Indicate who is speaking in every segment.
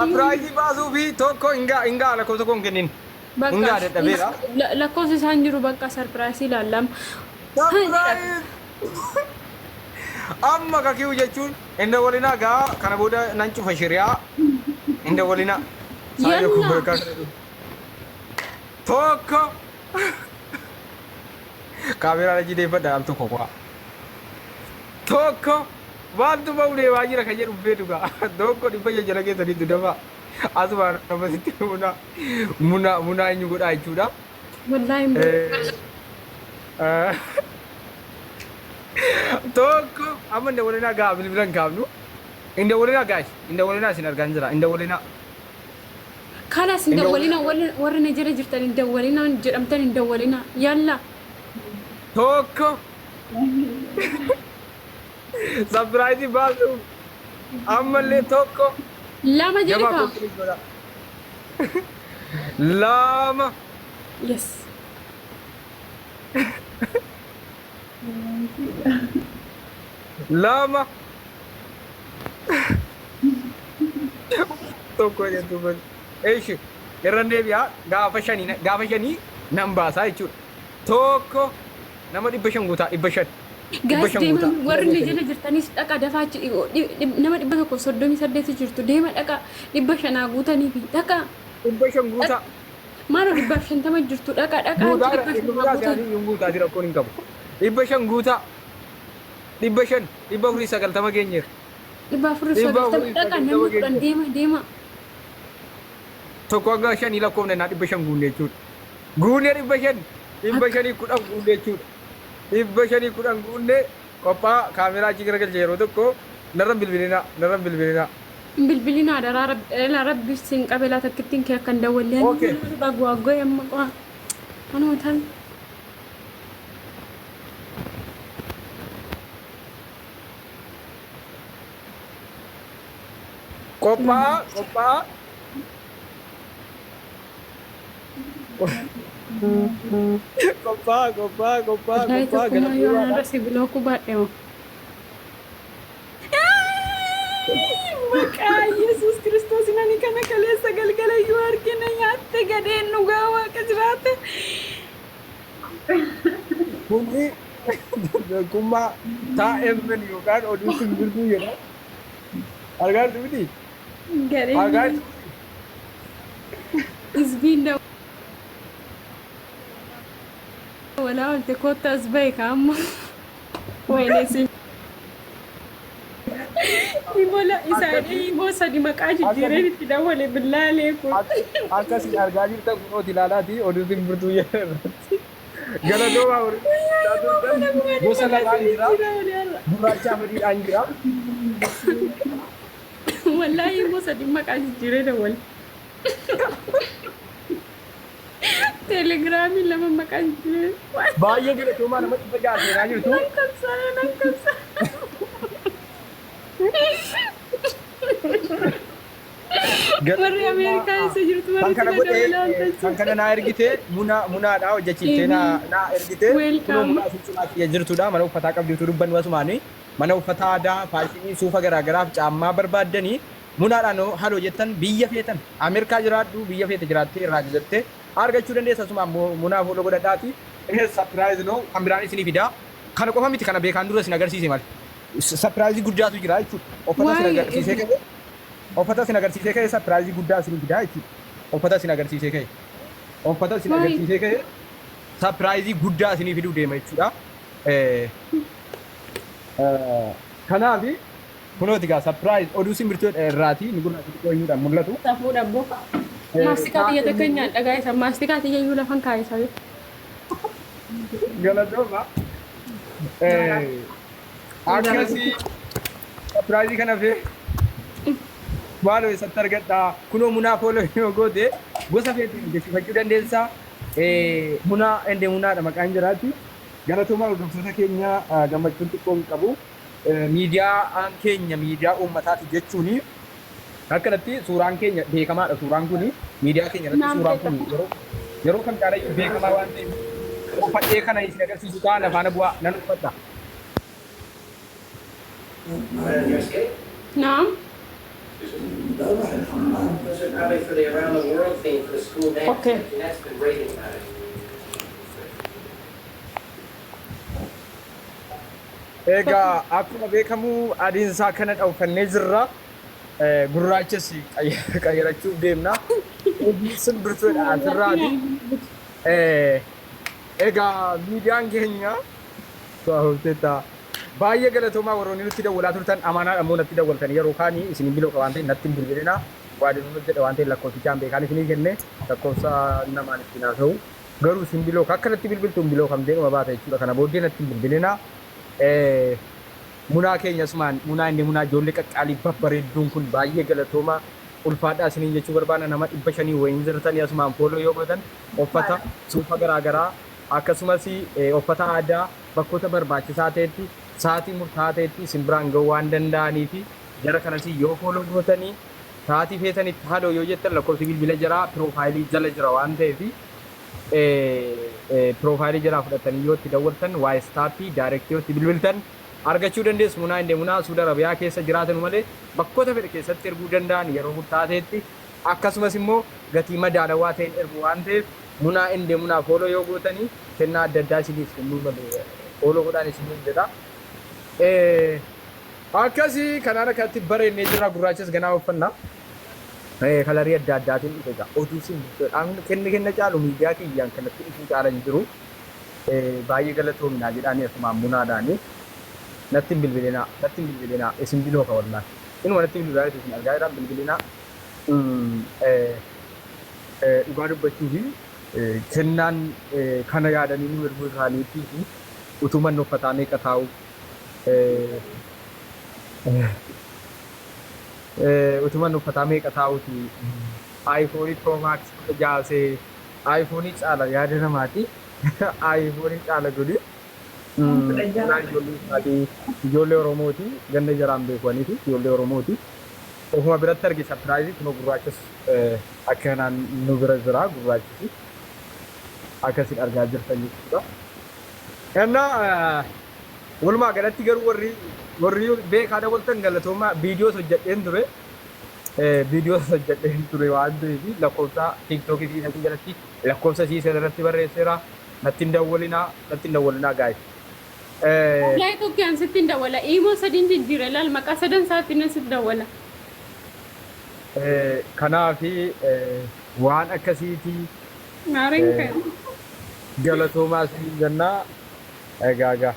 Speaker 1: Surprise baasuu fi tokko hingaa lakkoofsa kun kennin. Hingaa dadhabeera.
Speaker 2: lakkoofsa isaan jiru bakka sarpiraayisii ilaallam.
Speaker 1: Surprise! Amma kakiu jechuun inda walina gaa kana booda nan cufa shiriyaa inda walina. Saya kun berkah. Tokko. Kamera lagi debat dalam toko kwa. Tokko. Wantu mau dewa jira kan jedhu beetu gaa. Tokko dhibba jala keessa ni dudama. Asuma nama sitti muna eenyu godhaa jechuudha.
Speaker 2: Wallaahi
Speaker 1: Tokko amma inda walinaa gaa bilbilan kaafnu. Inda walinaa gaas. Inda walinaa isin argaan jira. Inda walinaa.
Speaker 2: kanas inda walina warri na jira jirtan inda walina jedhamtan inda walina yalla.
Speaker 1: Tokko. Surprise baasu. Ammallee tokko.
Speaker 2: Lama jedhe
Speaker 1: Jabaa
Speaker 2: kaa.
Speaker 1: konkoliis godha. Lama.
Speaker 2: Yes.
Speaker 1: Lama. Tokko jettu bal. Eeshi. Irra deebi'aa gaafa shanii nan baasaa jechuudha. Tokko nama 500 guutaa 500.
Speaker 2: Gaas deeman warri na jala jirtanis dhaqa dafaachi nama 138 jirtu deema dhaqa 500 guutanii fi dhaqa
Speaker 1: 500 guutaa.
Speaker 2: maaloo 150 jirtu dhaqa
Speaker 1: Guutaa
Speaker 2: dhaqa
Speaker 1: hin guutaa jira kun hin qabu. 500 guutaa. 500 490 keenyeera.
Speaker 2: 490 dhaqa namni kudhan deema.
Speaker 1: Tokko hanga 5 lakkoofne naa 500 guunne jechuudha. Guunne 500 500 10 guunne jechuudha. 510 guunne qophii kaameraa achi garagalchee yeroo tokko narran bilbilinaa.
Speaker 2: Bilbilina ada rabbi sin qabela takkittiin kee akkan dawwallee
Speaker 1: Okay.
Speaker 2: bagwaagoo yamma qo'a. Anoo tan.
Speaker 1: Qophii. Qophii
Speaker 2: Galateewwan si bilooku baadheema. Maqaa Yesuus Kiristoos nani kana kaleessa galgala yoo argina nyaatte gadeen dhugaa waaqa jiraate.
Speaker 1: Kuni kummaa taa'emmen yookaan oduu sun birbuu jedha. Argaan duuti? Argaan
Speaker 2: Gadeen isbiin walaa olte koottaas bahe kaamma. Wayne si. Ibola isaanii immoo sadi maqaa jijjiireen itti dawwale billaalee kun.
Speaker 1: akkasii argaa jirtan kunooti ilaalaati oduu sun birbuu jedha. Galatoomaa horii. Gosa lamaan jira. Gurraacha adiidhaan jira.
Speaker 2: Wallaahi immoo sadi maqaa jijjiiree dawwale. Telegiraamii lama maqaa jijjiiree.
Speaker 1: Baay'ee galatoomaa nama dhibba ja'a seenaa jirtu.
Speaker 2: Nan kabsaa. Warri Ameerikaa eessa jirtu warri
Speaker 1: Kan kana
Speaker 2: sila
Speaker 1: godhee
Speaker 2: dabalaa
Speaker 1: kan kana naa ergite munaadhaa hojjechiiftee naa ergite
Speaker 2: Welcome.
Speaker 1: kunoo munaa fi jirtudha mana uffataa qabdiitu dubbannu asumaanii mana uffataa aadaa faashinii suufa garaagaraaf caammaa barbaaddanii munaadhaan haloo jettan biyya feetan Ameerikaa jiraadhu biyya feete jiraattee irraa jettee argachuu dandeessa asuma munaa fuula godhadhaati innis sapiraayiz noo kan biraan isinii fidaa kana qofa miti kana beekaan dura isin agarsiise malee sapiraayizii guddaatu jira jechuudha uffata isin agarsiisee ka'e sapiraayizii guddaa isin fidaa jechuudha uffata isin agarsiisee ka'e sapiraayizii guddaa isinii fiduu deema jechuudha. Kanaaf kunooti gaa sapiraayiz oduu isin birtuu irraati ni gurra eenyuudhaan mul'atu.
Speaker 2: Safuudha abbo. Maastikaa xiyya takka nyaan dhagaa isa maastikaa xiyya iyyuu lafan kaa'e sabe.
Speaker 1: Galatooma. Akkasii sapiraayizii kana fee maaloo isatti argadhaa kunoo munaa fooloo yoo goote gosa feetiin jechuufachuu dandeessaa. Munaadha maqaan jiraatti. Galatooma hordoftoota keenya gammachuun xiqqoo hin qabu. Miidiyaan keenya miidiyaa uummataati jechuun akkanatti suuraan keenya beekamaadha. Suuraan kun miidiyaa keenya irratti suuraan kun yeroo kam caalayyuu beekamaa waan ta'eef uffadhee kana isin agarsiisu ta'an afaan bu'aa nan uffadha.
Speaker 2: Naam.
Speaker 3: President Abbey for the Around the World theme for the school dance.
Speaker 2: Okay.
Speaker 3: Jeanette's been raving about it.
Speaker 1: Egaa akkuma beekamu adiin isaa kana dhawfannee jirra. Gurraachas qayyarachuuf deemna. Simbirtuudha asirraati. Egaa miidiyaan keenya baay'ee galatoomaa warroonni nutti dawwalaa turtan amaanaadhaan immoo natti dawwaltan yeroo kaanii isin biloo waan ta'e natti hin bilbilina. Waadin nu jedha waan ta'e lakkoofsichaan beekaan isinii kenne lakkoofsa namaan ittiin haasa'u. Garuu isin biloo akka natti bilbiltuun biloo kam deemuma baata jechuudha. Kana booddee natti hin bilbilina. Munaa keenya sumaan munaa inni munaa ijoollee qaqqaalii babbareedduun kun baay'ee galatooma ulfaadhaa isiniin jechuu barbaada nama 500 wayiin jirtanii asumaan fooloo yoo godhan uffata suufa garaagaraa akkasumas uffata aadaa bakkoota barbaachisaa ta'etti sa'aatii murtaa'aa ta'etti isin biraan ga'uu waan danda'anii fi jara kanas yoo fooloo gootanii sa'aatii feetanitti haadhoo yoo jettan lakkoofsi bilbila jira piroofaayilii jala jira waan ta'eef piroofaayilii jalaa fudhatanii yoo itti dawwaltan waa'ee staappii daayirektii yoo itti bilbiltan argachuu dandeessu. Munaa indee munaa Suudi Arabiyaa keessa jiraatan malee bakkoota fedhe keessatti erguu danda'an yeroo murtaa'ateetti akkasumas immoo gatii madaalawaa ta'een ergu waan ta'eef munaa indee munaa fooloo yoo gootanii kennaa adda addaa isiniif kennuu malee fooloo godhaan isiniin jedha. Akkasii kanaan akkatti bareennee jira gurraachas ganaa uffannaa. Kalarii adda addaatiin dhufe egaa oduu isin kenna caalu miidiyaa kiyyaan kanatti dhufuu caalan jiru. Baay'ee galatoominaa jedhaanii asumaan munaadhaanii. Natti hin bilbilinaa isin biloo ka wallaan inuma natti bilbilaa isin argaa jiraan bilbilinaa dhugaa dubbachuu fi kennaan kana yaadanii nu erguu isaaniitii fi utuman uffataa meeqa taa'u utuman uffataa meeqa taa'uti aayifoonii Pro-Max jaasee aayifoonii caala yaada namaati aayifoonii caala godhi. Ijoollee Oromooti ganda jaraan beekaniiti ijoollee Oromooti. Ofuma biratti arge sapiraayizii kunoo gurraachas akkanaan nu bira jira gurraachisi akkasiin argaa jirtan jechuudha. Innaa walumaa galatti garuu warri beekaa dabaltan galatooma viidiyoos hojjedheen ture waan ta'eef lakkoofsa tiiktookii fi isatti jalatti lakkoofsa siisee irratti barreesseera natti hin dawwalinaa gaa'e.
Speaker 2: Wallahi tokkoon sitti hin dawwala. Imo sadin jijjiira laal maqaa sadan isaatti nan sitti dawwala.
Speaker 1: Kanaafi waan akkasiiti.
Speaker 2: Maariin kan.
Speaker 1: Galatoomaa isiniin jennaa. Egaa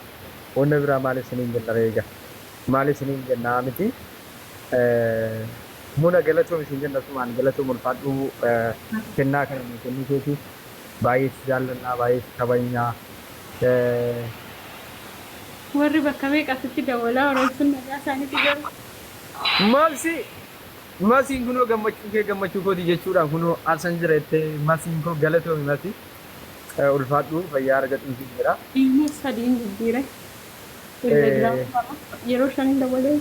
Speaker 1: wanna biraa maal isiniin jenna egaa maal isiniin jennaa miti. Muna galatoom isin jenna sumaan galatoom ulfaadhuu kennaa kana nu kennuu keetiif baay'ee si jaallannaa baay'ee si kabajnaa.
Speaker 2: Warri bakka meeqatti dawwalaa Oromoon nagaa isaaniitti galu.
Speaker 1: Masiin kunoo gammachuu kooti jechuudhaan kunoo arsan jira jettee masiin koo galatoomi masi ulfaadhuu fayyaa argadhu jira.
Speaker 2: Imo sadiin jijjiire. Yeroo shaniin dawwalee.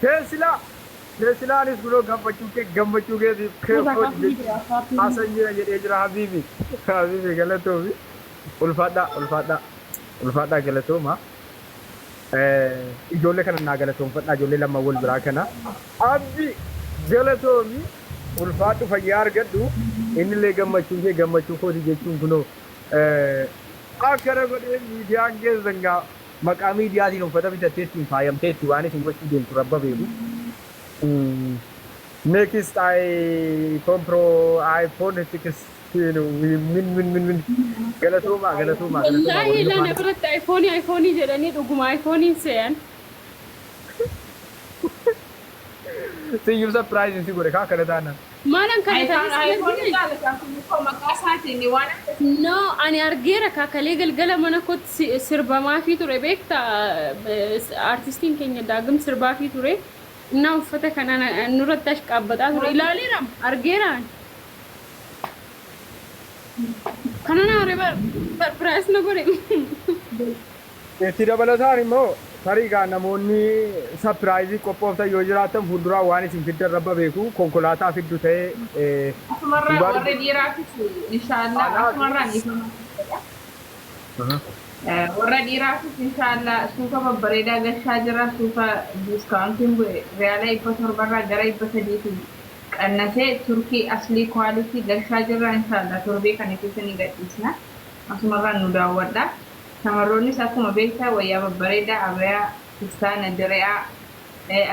Speaker 1: Keessilaanis kunoo gammachuu keetiif keeffooti arsan jira jedhee jira Habiibi galatoomi. Ulfaadhaa galatooma. Ijoollee kana naa galatoomfadhaa ijoollee lama wal biraa kana. Abbi galatoomi ulfaadhu fayyaa argadhu innillee gammachuu kooti jechuun kunoo akkana godhee miidiyaan keessan gaa maqaa miidiyaatiin uffata bitatteettiin faayamteetti waan isin gochuu deemtu rabba beeku. Next iPhone Pro iPhone 16 galatoomaa.
Speaker 2: Wallahi lana biratti iPhone jedhanii dhuguma iPhone se'an.
Speaker 1: Siyyuu surprise si godhe kaa kana taana.
Speaker 2: Maalan kana
Speaker 4: taana
Speaker 2: No, ani argeera kaakalee galgala mana kootti sirbamaa fi ture beekta artistiin keenya daagim sirbaa fi ture. Innaa uffata kana nurratti ashqaabbataa ture ilaaleera argeeraan. Kana naa biraas na godhe.
Speaker 1: Itti dabalataan immoo tarii gaa namoonni sapiraayizii qophooftan yoo jiraatan fuulduraa waan isin fiddan rabba beeku konkolaataa fiddu ta'ee.
Speaker 4: Asumarraa warra dhiiraafis inshaallah asumarraa ni warra dhiiraafis inshaallah suufa babbareedaa gashaa jira suufa diiskaawuntiin bu'e reyaala 100 gara 300 qannasee turkii aslii kwaalitii gashaa jirra inshaallah torbee kana keessa ni gadhiisna asumarraan nu daawwadha shamarroonnis akkuma beektaa wayyaa babbareedaa abayaa kistaana dire'aa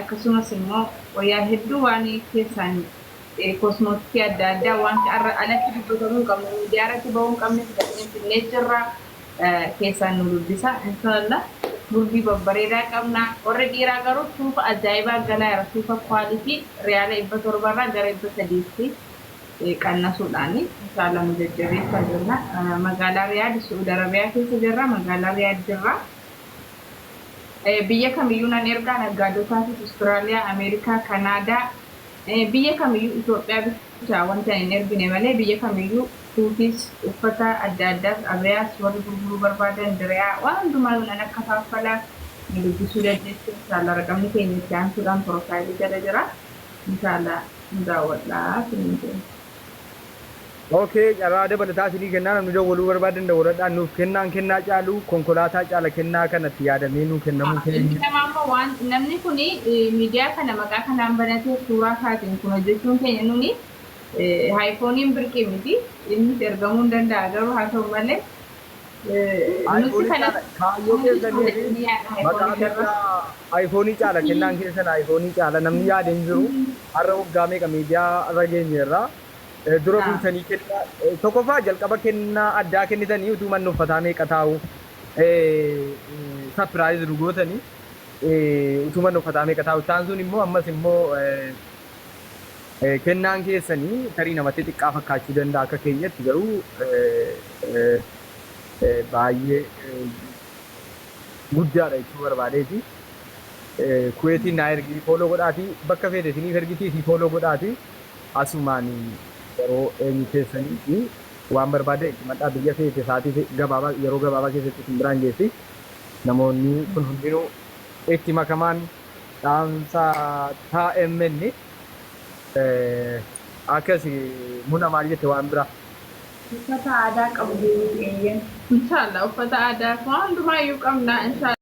Speaker 4: akkasumas immoo wayyaa hedduu waan keessaan kosmootikii adda addaa waan alatti dubbatamuu hin qabne miidiyaarratti bahuu hin qabne fudhatanii jirra keessaan nu dubbisa inshaallah gurbii babbareedaa qabna warra dhiiraa garuu suufa ajaa'ibaa galaa jira suufa kwaalitii reyaala 700 gara 300 qannasuudhaan inshaallah nu jajjabeessaa jirra magaalaa riyaad suudi arabiyaa keessa jirra magaalaa riyaad jirra biyya kamiyyuu nan ergaa naggaadotaatis Austraaliyaa Ameerikaa Kanaadaa biyya kamiyyuu Itoophiyaa bicha wanta hin ergine malee biyya kamiyyuu suufis uffata adda addaas abayaas warri gurguruu barbaadan direyaa waan hundumaa nan akka faaffalaa nu dubbisuu dandeessu inshaallah raqamni keenya itti aansuudhaan piroofaayilii jala jira inshaallah nu daawwadhaa siniin
Speaker 1: Okay, carraa dabalataa isinii kennaa namni dawwaluu barbaadan dawwaladhaan nuuf kennaa caalu konkolaataa caala kennaa kanatti yaadamee nuu kennamuu keenya.
Speaker 4: Namammoo waan namni kuni miidiyaa kana maqaa kanaan banatee suuraa kaatiin kun hojjechuun keenya nuni haayifooniin birqee miti innis ergamuu hin danda'a garuu haa ta'u malee nuti kana
Speaker 1: kaayyoo keessanii maqaa irraa haayifoonii caala kennaan keessan haayifoonii caala namni yaade hin jiru har'a waggaa meeqa miidiyaa irra geenye irraa. Dura buusanii kennaa tokkoffaa jalqaba kennaa addaa kennitanii utuu manni uffataa meeqa taa'u sapiraayiz dhugootanii utuu manni uffataa meeqa taa'u isaan sun immoo ammas immoo kennaan keessanii tarii namatti xiqqaa fakkaachuu danda'a akka keenyatti garuu baay'ee guddaadha jechuu barbaadeeti. Kuweetiin naa ergi fooloo godhaati bakka feete isiniif ergitii fi fooloo godhaati asumaanii yeroo eenyu keessanii fi waan barbaade madhaa biyya feete sa'aatii gabaabaa yeroo gabaabaa keessatti isin biraan geessi namoonni kun hundinuu itti makamaan dhaamsa taa'emmenni akkas muna maal jette waan biraa.
Speaker 4: uffata aadaa qabu deebi'een inshaallah uffata aadaa waan hundumaayyuu qabna inshaallah